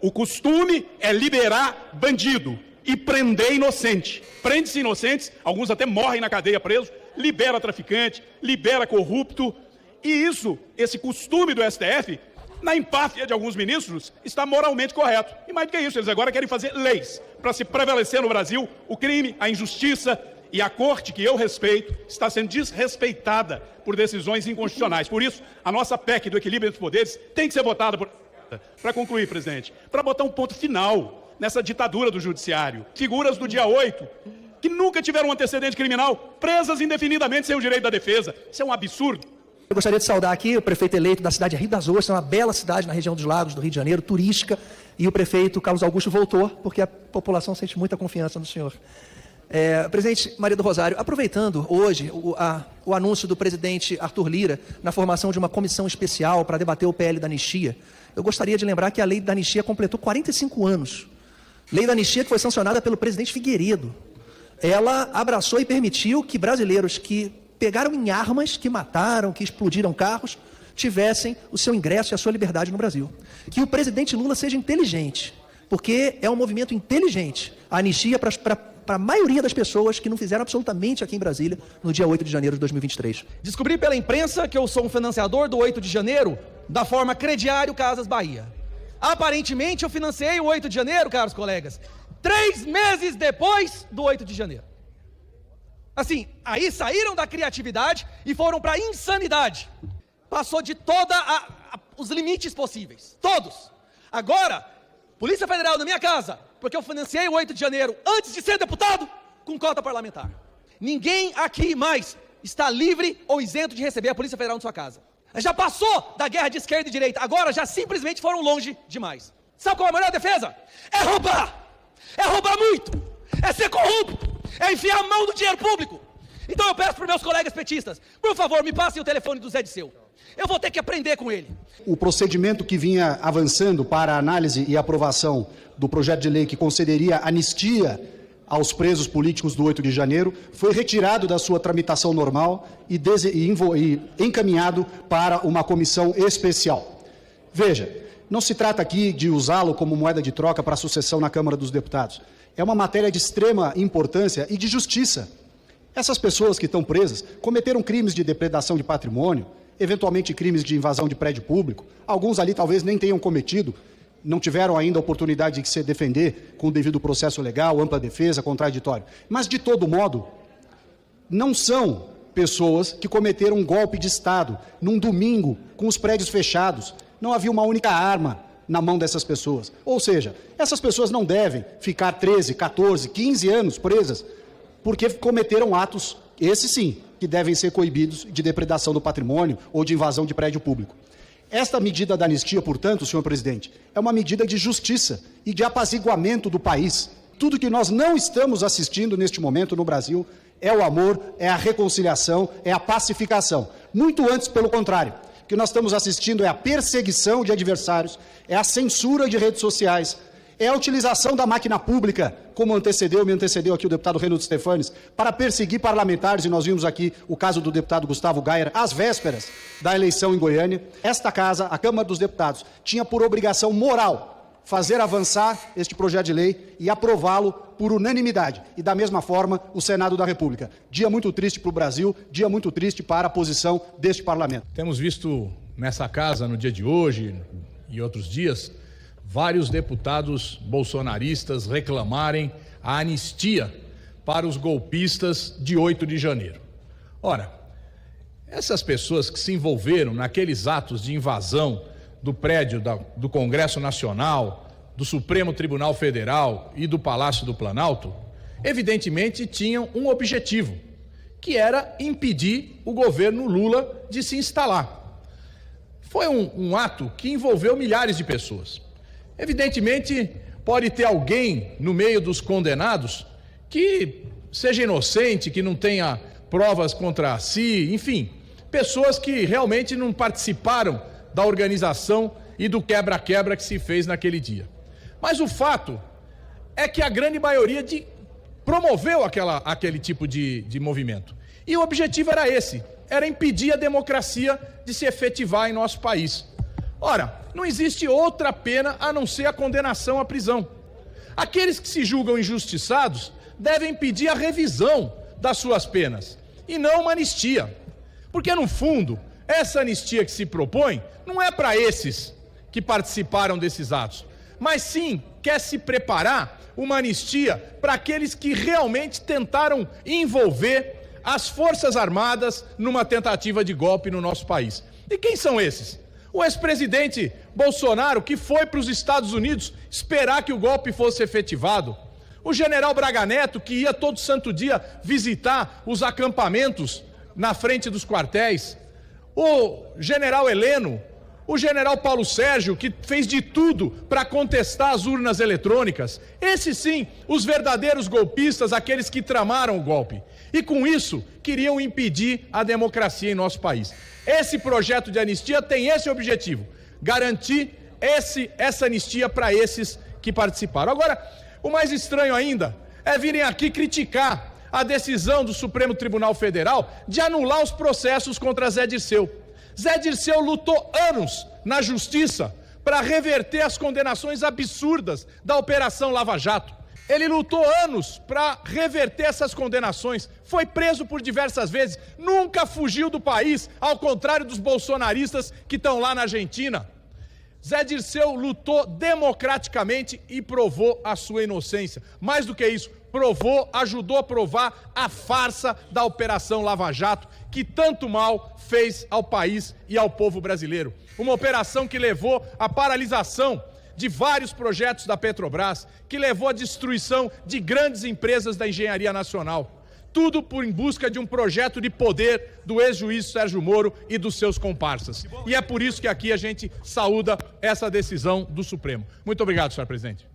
O costume é liberar bandido e prender inocente. Prende-se inocentes, alguns até morrem na cadeia presos, libera traficante, libera corrupto. E isso, esse costume do STF, na empáfia de alguns ministros, está moralmente correto. E mais do que isso, eles agora querem fazer leis para se prevalecer no Brasil o crime, a injustiça, e a Corte, que eu respeito, está sendo desrespeitada por decisões inconstitucionais. Por isso, a nossa PEC do equilíbrio entre os poderes tem que ser votada por... Para concluir, presidente, para botar um ponto final nessa ditadura do judiciário. Figuras do dia 8, que nunca tiveram um antecedente criminal, presas indefinidamente sem o direito da defesa. Isso é um absurdo. Eu gostaria de saudar aqui o prefeito eleito da cidade de Rio das Ostras, uma bela cidade na região dos Lagos do Rio de Janeiro, turística, e o prefeito Carlos Augusto voltou, porque a população sente muita confiança no senhor. Presidente Maria do Rosário, aproveitando hoje o anúncio do presidente Arthur Lira na formação de uma comissão especial para debater o PL da anistia, eu gostaria de lembrar que a lei da anistia completou 45 anos. Lei da anistia que foi sancionada pelo presidente Figueiredo. Ela abraçou e permitiu que brasileiros que pegaram em armas, que mataram, que explodiram carros, tivessem o seu ingresso e a sua liberdade no Brasil. Que o presidente Lula seja inteligente, porque é um movimento inteligente. A anistia para a maioria das pessoas que não fizeram absolutamente aqui em Brasília no dia 8 de janeiro de 2023. Descobri pela imprensa que eu sou um financiador do 8 de janeiro da forma Crediário Casas Bahia. Aparentemente eu financiei o 8 de janeiro, caros colegas, 3 meses depois do 8 de janeiro. Assim, aí saíram da criatividade e foram para a insanidade. Passou de todos os limites possíveis, todos. Agora, Polícia Federal na minha casa, porque eu financiei o 8 de janeiro antes de ser deputado, com cota parlamentar. Ninguém aqui mais está livre ou isento de receber a Polícia Federal na sua casa. Já passou da guerra de esquerda e direita, agora já simplesmente foram longe demais. Sabe qual é a melhor defesa? É roubar! É roubar muito! É ser corrupto! É enfiar a mão no dinheiro público! Então eu peço para os meus colegas petistas, por favor, me passem o telefone do Zé Disseu. Eu vou ter que aprender com ele. O procedimento que vinha avançando para a análise e aprovação do projeto de lei que concederia anistia aos presos políticos do 8 de janeiro foi retirado da sua tramitação normal e encaminhado para uma comissão especial. Veja, não se trata aqui de usá-lo como moeda de troca para a sucessão na Câmara dos Deputados. É uma matéria de extrema importância e de justiça. Essas pessoas que estão presas cometeram crimes de depredação de patrimônio, eventualmente crimes de invasão de prédio público. Alguns ali talvez nem tenham cometido, não tiveram ainda a oportunidade de se defender com o devido processo legal, ampla defesa, contraditório. Mas, de todo modo, não são pessoas que cometeram um golpe de Estado num domingo com os prédios fechados. Não havia uma única arma na mão dessas pessoas. Ou seja, essas pessoas não devem ficar 13, 14, 15 anos presas porque cometeram atos, esses sim, que devem ser coibidos de depredação do patrimônio ou de invasão de prédio público. Esta medida da anistia, portanto, senhor presidente, é uma medida de justiça e de apaziguamento do país. Tudo que nós não estamos assistindo neste momento no Brasil é o amor, é a reconciliação, é a pacificação. Muito antes, pelo contrário. O que nós estamos assistindo é a perseguição de adversários, é a censura de redes sociais, é a utilização da máquina pública, como me antecedeu aqui o deputado Reinaldo Stefanes, para perseguir parlamentares, e nós vimos aqui o caso do deputado Gustavo Gayer, às vésperas da eleição em Goiânia. Esta casa, a Câmara dos Deputados, tinha por obrigação moral fazer avançar este projeto de lei e aprová-lo por unanimidade. E, da mesma forma, o Senado da República. Dia muito triste para o Brasil, dia muito triste para a posição deste parlamento. Temos visto nessa casa, no dia de hoje e outros dias, vários deputados bolsonaristas reclamarem a anistia para os golpistas de 8 de janeiro. Ora, essas pessoas que se envolveram naqueles atos de invasão do prédio do Congresso Nacional, do Supremo Tribunal Federal e do Palácio do Planalto, evidentemente tinham um objetivo, que era impedir o governo Lula de se instalar. Foi um ato que envolveu milhares de pessoas. Evidentemente, pode ter alguém no meio dos condenados que seja inocente, que não tenha provas contra si, enfim, pessoas que realmente não participaram da organização e do quebra-quebra que se fez naquele dia. Mas o fato é que a grande maioria promoveu aquele tipo de movimento. E o objetivo era esse, era impedir a democracia de se efetivar em nosso país. Ora, não existe outra pena a não ser a condenação à prisão. Aqueles que se julgam injustiçados devem pedir a revisão das suas penas e não uma anistia. Porque, no fundo, essa anistia que se propõe não é para esses que participaram desses atos, mas sim quer se preparar uma anistia para aqueles que realmente tentaram envolver as Forças Armadas numa tentativa de golpe no nosso país. E quem são esses? O ex-presidente Bolsonaro, que foi para os Estados Unidos esperar que o golpe fosse efetivado. O general Braga Neto, que ia todo santo dia visitar os acampamentos na frente dos quartéis. O general Heleno, o general Paulo Sérgio, que fez de tudo para contestar as urnas eletrônicas. Esses sim, os verdadeiros golpistas, aqueles que tramaram o golpe. E com isso, queriam impedir a democracia em nosso país. Esse projeto de anistia tem esse objetivo, garantir essa anistia para esses que participaram. Agora, o mais estranho ainda é virem aqui criticar a decisão do Supremo Tribunal Federal de anular os processos contra Zé Dirceu. Zé Dirceu lutou anos na justiça para reverter as condenações absurdas da Operação Lava Jato. Ele lutou anos para reverter essas condenações, foi preso por diversas vezes, nunca fugiu do país, ao contrário dos bolsonaristas que estão lá na Argentina. Zé Dirceu lutou democraticamente e provou a sua inocência. Mais do que isso, ajudou a provar a farsa da Operação Lava Jato, que tanto mal fez ao país e ao povo brasileiro. Uma operação que levou à paralisação de vários projetos da Petrobras, que levou à destruição de grandes empresas da engenharia nacional. Tudo em busca de um projeto de poder do ex-juiz Sérgio Moro e dos seus comparsas. E é por isso que aqui a gente saúda essa decisão do Supremo. Muito obrigado, senhor presidente.